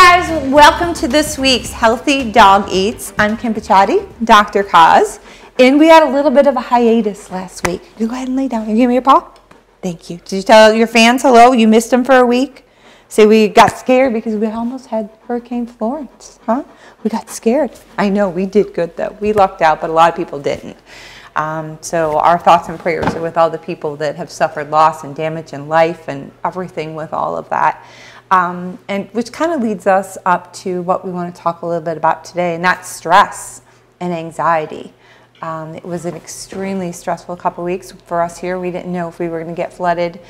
guys, welcome to this week's Healthy Dog Eats. I'm Kim Pichatti, Dr. Kaz, and we had a little bit of a hiatus last week. You go ahead and lay down. You give me your paw? Thank you. Did you tell your fans hello? You missed them for a week? See, we got scared because we almost had Hurricane Florence, huh? We got scared. I know, we did good though. We lucked out, but a lot of people didn't. So our thoughts and prayers are with all the people that have suffered loss and damage in life and everything with all of that. And which kind of leads us up to what we want to talk a little bit about today, and that's stress and anxiety. It was an extremely stressful couple weeks for us here. We didn't know if we were going to get flooded.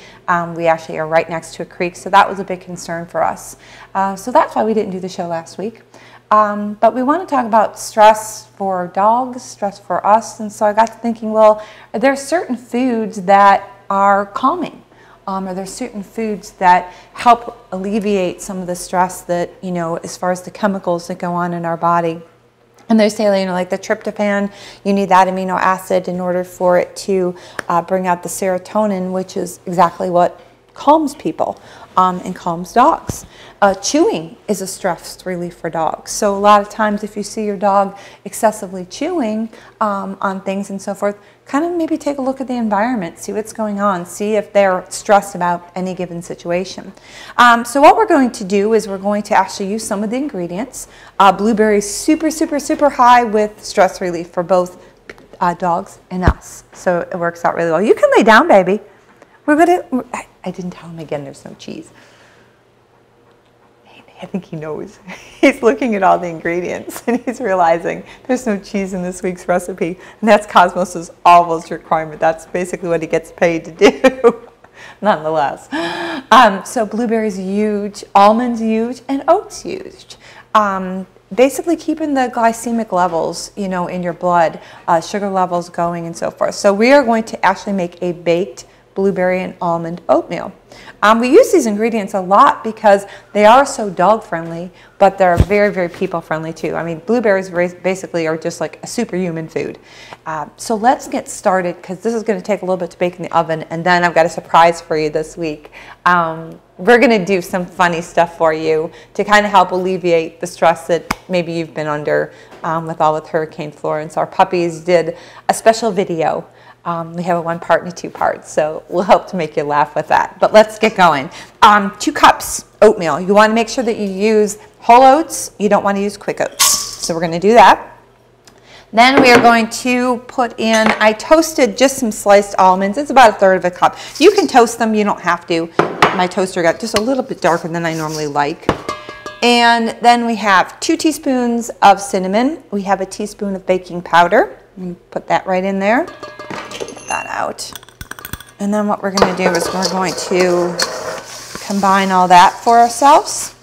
We actually are right next to a creek, so that was a big concern for us. So that's why we didn't do the show last week. But we want to talk about stress for dogs, stress for us, and so I got to thinking, well, are there certain foods that are calming? Are there certain foods that help alleviate some of the stress that, you know, as far as the chemicals that go on in our body? And they say, you know, like the tryptophan, you need that amino acid in order for it to bring out the serotonin, which is exactly what calms people and calms dogs. Chewing is a stress relief for dogs. So a lot of times if you see your dog excessively chewing on things and so forth, kind of maybe take a look at the environment, see what's going on, see if they're stressed about any given situation. So what we're going to do is we're going to actually use some of the ingredients. Blueberries, super, super, super high with stress relief for both dogs and us. So it works out really well. You can lay down, baby. I didn't tell him again there's no cheese. I think he knows. He's looking at all the ingredients and he's realizing there's no cheese in this week's recipe. And that's Cosmos's almost requirement. That's basically what he gets paid to do, nonetheless. So blueberries huge, almonds huge, and oats huge. Basically keeping the glycemic levels, you know, in your blood, sugar levels going and so forth. So we are going to actually make a baked blueberry and almond oatmeal. We use these ingredients a lot because they are so dog friendly, but they're very, very people friendly too. I mean, blueberries basically are just like a superhuman food. So let's get started because this is going to take a little bit to bake in the oven, and then I've got a surprise for you this week. We're going to do some funny stuff for you to kind of help alleviate the stress that maybe you've been under with Hurricane Florence. Our puppies did a special video. We have a 1-part and a 2-part, so we'll help to make you laugh with that. But let's get going. 2 cups oatmeal. You want to make sure that you use whole oats. You don't want to use quick oats. So we're going to do that. Then we are going to put in, I toasted just some sliced almonds. It's about 1/3 of a cup. You can toast them. You don't have to. My toaster got just a little bit darker than I normally like. And then we have 2 teaspoons of cinnamon. We have a teaspoon of baking powder. Put that right in there. That out. And then what we're going to do is we're going to combine all that for ourselves.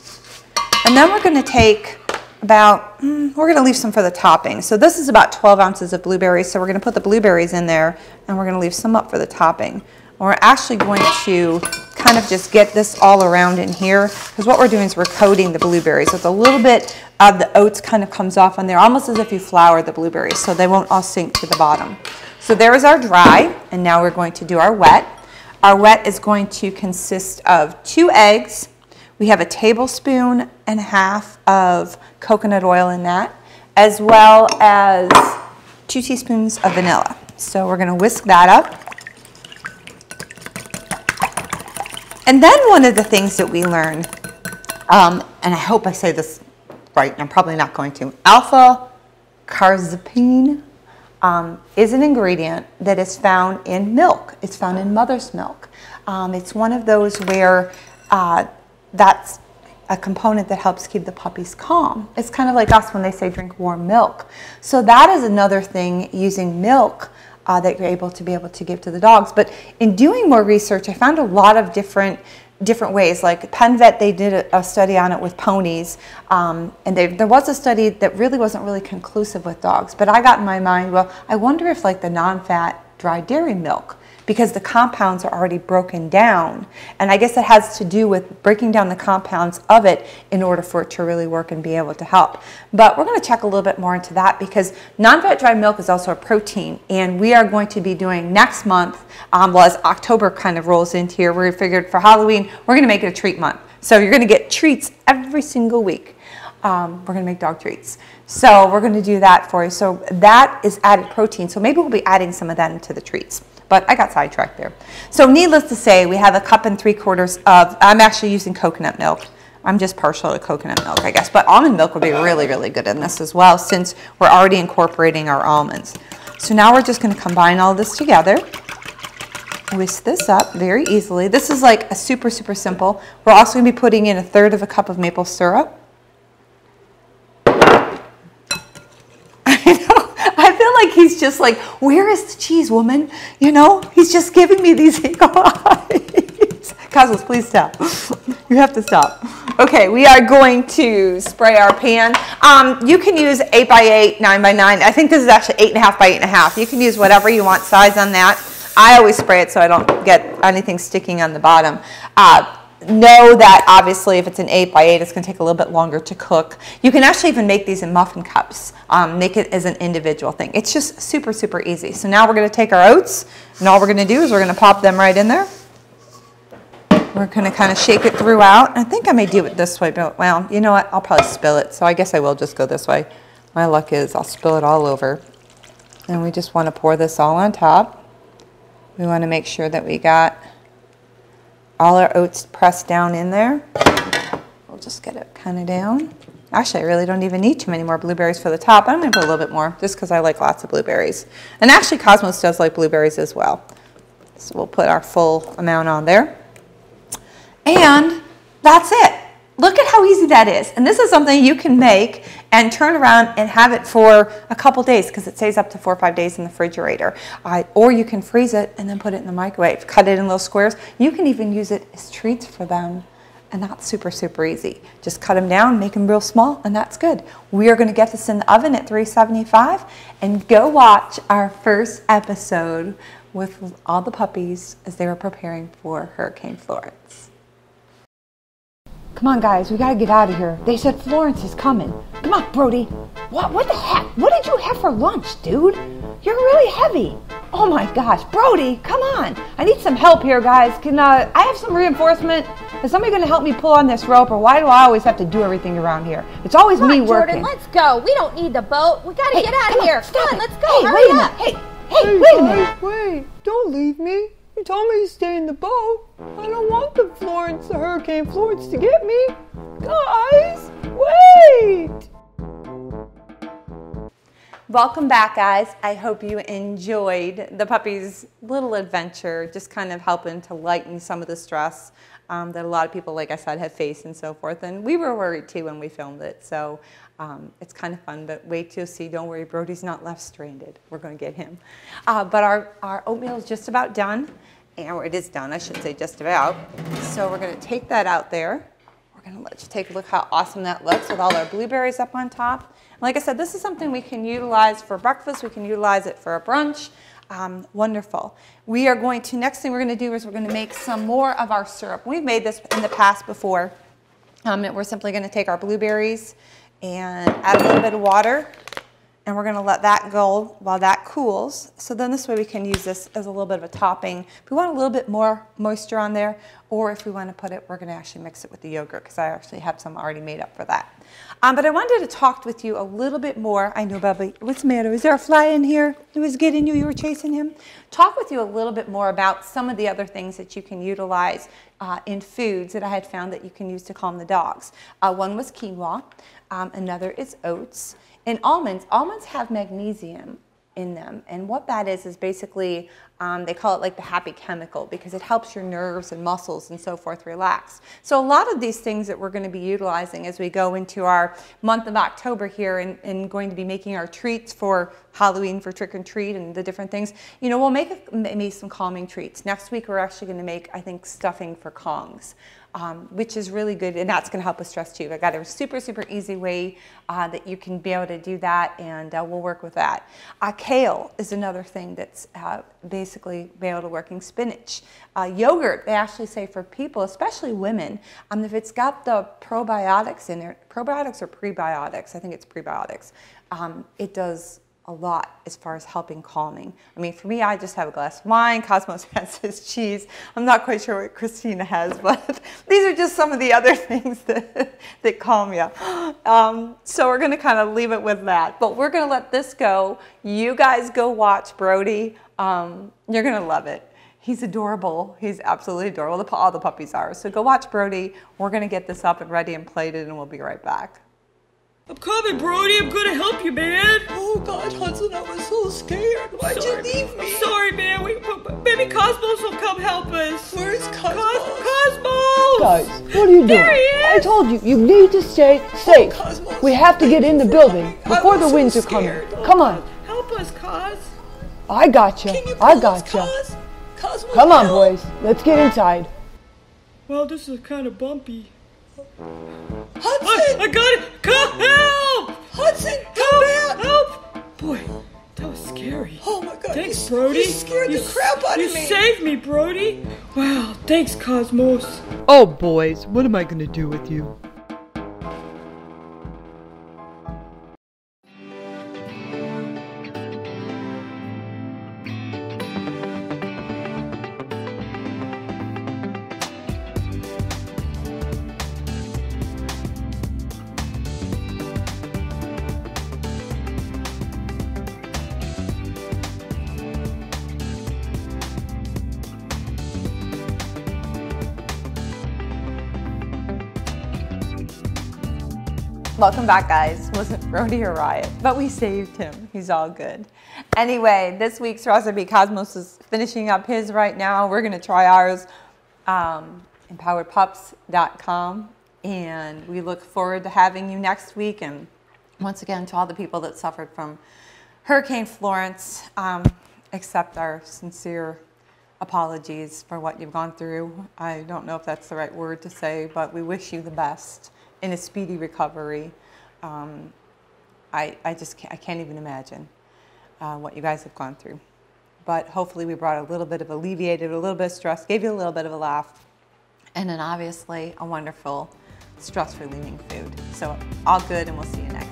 And then we're going to take about, we're going to leave some for the topping. So this is about 12 ounces of blueberries. So we're going to put the blueberries in there and we're going to leave some up for the topping. We're actually going to kind of just get this all around in here because what we're doing is we're coating the blueberries. So it's a little bit of the oats kind of comes off on there, almost as if you flour the blueberries so they won't all sink to the bottom. So there is our dry, and now we're going to do our wet. Our wet is going to consist of 2 eggs. We have 1.5 tablespoons of coconut oil in that, as well as 2 teaspoons of vanilla. So we're going to whisk that up. And then one of the things that we learn, and I hope I say this right, and I'm probably not going to, alpha-carnitine is an ingredient that is found in milk. It's found in mother's milk. It's one of those where that's a component that helps keep the puppies calm. It's kind of like us when they say drink warm milk. So that is another thing using milk that you're able to give to the dogs. But in doing more research, I found a lot of different ways. Like PenVet, they did a study on it with ponies, and there was a study that really wasn't really conclusive with dogs. But I got in my mind, well, I wonder if like the non-fat dry dairy milk, because the compounds are already broken down. And I guess it has to do with breaking down the compounds of it in order for it to really work and be able to help. But we're going to check a little bit more into that because non-fat dry milk is also a protein. And we are going to be doing next month, well, as October kind of rolls into here, we figured for Halloween, we're going to make it a treat month. So you're going to get treats every single week. We're going to make dog treats. So we're going to do that for you. So that is added protein. So maybe we'll be adding some of that into the treats. But I got sidetracked there. So needless to say, we have a 1 3/4 of, I'm actually using coconut milk. I'm just partial to coconut milk, I guess. But almond milk would be really, really good in this as well, since we're already incorporating our almonds. So now we're just going to combine all this together. Whisk this up very easily. This is like a super, super simple. We're also going to be putting in 1/3 cup of maple syrup. I feel like he's just like, where is the cheese, woman? You know, he's just giving me these eagle eyes. Cosmos, please stop. You have to stop. Okay, we are going to spray our pan. You can use 8 by 8, 9 by 9. I think this is actually 8.5 by 8.5. You can use whatever you want size on that. I always spray it so I don't get anything sticking on the bottom. Know that obviously if it's an 8 by 8, it's going to take a little bit longer to cook. You can actually even make these in muffin cups. Make it as an individual thing. It's just super, super easy. So now we're going to take our oats, and all we're going to do is we're going to pop them right in there. We're going to kind of shake it throughout. I think I may do it this way, but well, you know what? I'll probably spill it. So I guess I will just go this way. My luck is I'll spill it all over. And we just want to pour this all on top. We want to make sure that we got all our oats pressed down in there. We'll just get it kind of down. Actually, I really don't even need too many more blueberries for the top. I'm going to put a little bit more just because I like lots of blueberries. And actually, Cosmos does like blueberries as well. So we'll put our full amount on there. And that's it. Look at how easy that is. And this is something you can make and turn around and have it for a couple days because it stays up to 4 or 5 days in the refrigerator. Or you can freeze it and then put it in the microwave. Cut it in little squares. You can even use it as treats for them. And that's super, super easy. Just cut them down, make them real small, and that's good. We are going to get this in the oven at 375 and go watch our first episode with all the puppies as they were preparing for Hurricane Florence. Come on, guys, we gotta get out of here. They said Florence is coming. Come on, Brody. What the heck? What did you have for lunch, dude? You're really heavy. Oh my gosh, Brody, come on. I need some help here, guys. Can I have some reinforcement? Is somebody gonna help me pull on this rope, or why do I always have to do everything around here? It's always me working. Jordan, let's go. We don't need the boat. We gotta get out of here. Come on, let's go. Hey, hurry up. Hey, wait a minute. Wait, don't leave me. You told me to stay in the boat. I don't want the Hurricane Florence to get me. Guys, wait! Welcome back, guys. I hope you enjoyed the puppy's little adventure, just kind of helping to lighten some of the stress that a lot of people, like I said, have faced and so forth. And we were worried too when we filmed it. So it's kind of fun, but wait till you see. Don't worry, Brody's not left stranded. We're going to get him. But our oatmeal is just about done. Or it is done, I should say, just about. So we're going to take that out there. We're going to let you take a look how awesome that looks with all our blueberries up on top. And like I said, this is something we can utilize for breakfast. We can utilize it for a brunch. Wonderful. We are going to, next thing we're going to do is we're going to make some more of our syrup. We've made this in the past before. We're simply going to take our blueberries and add a little bit of water. And we're going to let that go while that cools. So then this way we can use this as a little bit of a topping. If we want a little bit more moisture on there, or if we want to put it, we're going to actually mix it with the yogurt because I actually have some already made up for that. But I wanted to talk with you a little bit more. I know, Bubby, what's the matter? Is there a fly in here who was getting you? You were chasing him? Talk with you a little bit more about some of the other things that you can utilize in foods that I had found that you can use to calm the dogs. One was quinoa. Another is oats. And almonds have magnesium in them. And what that is basically, they call it like the happy chemical because it helps your nerves and muscles and so forth relax. So a lot of these things that we're going to be utilizing as we go into our month of October here and going to be making our treats for Halloween, for trick and treat and the different things, you know, we'll make maybe some calming treats. Next week we're actually going to make, I think, stuffing for Kongs. Which is really good, and that's going to help with stress too. I got a super, super easy way that you can be able to do that, and we'll work with that. Kale is another thing that's basically be able to working spinach. Yogurt, they actually say for people, especially women, if it's got the probiotics in it, probiotics or prebiotics, I think it's prebiotics, it does a lot as far as helping calming. I mean, for me, I just have a glass of wine. Cosmos has his cheese. I'm not quite sure what Christina has, but these are just some of the other things that calm you. So we're going to kind of leave it with that. But we're going to let this go. You guys go watch Brody. You're going to love it. He's adorable. He's absolutely adorable. All the puppies are. So go watch Brody. We're going to get this up and ready and plated, and we'll be right back. I'm coming, Brody. I'm gonna help you, man. Oh God, Hudson, I was so scared. Why'd you leave me? Sorry, man. Maybe Cosmos will come help us. Where's Cosmos? Cosmos! Guys, what are you doing? There he is! I told you, you need to stay safe. Cosmos, we have to get in the building before the winds are coming. Come on. Help us, Cos. I gotcha. I gotcha. Cosmos, Come on, boys. Let's get inside. Well, this is kind of bumpy. Hudson! I got it! Help! Hudson, come back! Help! Boy, that was scary. Oh my God! Thanks, Brody. You scared the crap out of me. You saved me, Brody. Wow, thanks, Cosmos. Oh, boys, what am I gonna do with you? Welcome back, guys. Wasn't Brody a riot, but we saved him. He's all good. Anyway, this week's recipe, Cosmos is finishing up his right now. We're gonna try ours, empoweredpups.com, and we look forward to having you next week. And once again, to all the people that suffered from Hurricane Florence, accept our sincere apologies for what you've gone through. I don't know if that's the right word to say, but we wish you the best in a speedy recovery. I can't even imagine what you guys have gone through. But hopefully we brought a little bit of alleviated, a little bit of stress, gave you a little bit of a laugh, and then obviously a wonderful stress relieving food. So all good, and we'll see you next.